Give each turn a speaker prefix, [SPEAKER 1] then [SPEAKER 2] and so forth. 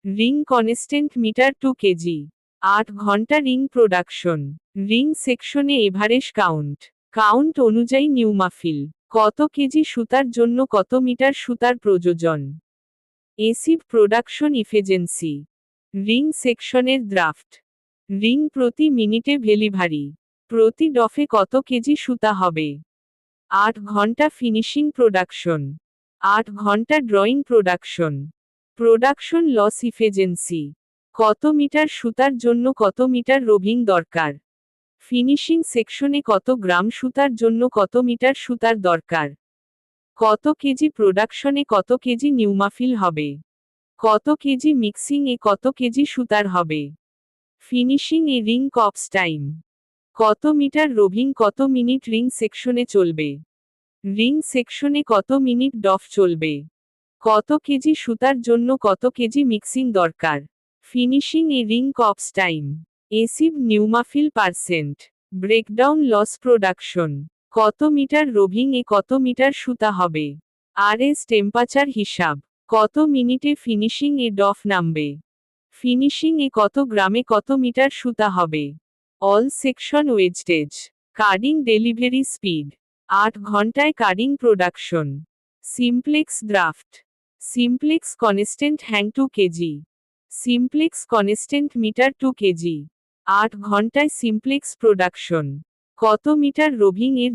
[SPEAKER 1] Ring constant metre 2 KG. 8 ঘন্টা ring production. Ring সেকশনে average count. Count অনুযায়ী নিউমাফিল। কত কেজি সুতার জন্য কত মিটার সুতার প্রয়োজন। এসিভ প্রোডাকশন ইফিসিয়েন্সি। রিং সেকশনের ড্রাফট। রিং প্রতি মিনিটে ডেলিভারি। প্রতি ডফে কত কেজি সুতা হবে। 8 ঘন্টা ফিনিশিং প্রোডাকশন। 8 ঘন্টা drawing production. Production loss efficiency. কত মিটার সুতার জন্য কত মিটার রোভিং দরকার। ফিনিশিং সেকশনে কত গ্রাম সুতার জন্য কত মিটার সুতার দরকার। কত কেজি প্রোডাকশনে কত কেজি নিউমাফিল হবে। কত কেজি মিক্সিং এ কত কেজি সুতার হবে। ফিনিশিং এ রিং কপস টাইম। কত মিটার রোভিং কত মিনিট রিং সেকশনে চলবে। রিং সেকশনে কত মিনিট ডফ চলবে। কত কেজি সুতার জন্য কত কেজি মিক্সিং দরকার। ফিনিশিং এ রিং কপস টাইম। এসিভ নিউমাফিল পারসেন্ট। Breakdown loss production. কত মিটার রোভিং এ কত মিটার সুতা হবে। আরএস টেম্পারেচার হিসাব। কত মিনিটে ফিনিশিং এ ডফ নামবে। ফিনিশিং এ কত গ্রামে কত মিটার সুতা হবে। All section wastage. Carding delivery speed. 8 ঘন্টায় carding production. Simplex draft. Simplex constant hank 2 KG. Simplex constant metre 2 KG. 8 ঘন্টায় সিমপ্লেক্স প্রোডাকশন। কত মিটার রোভিং এর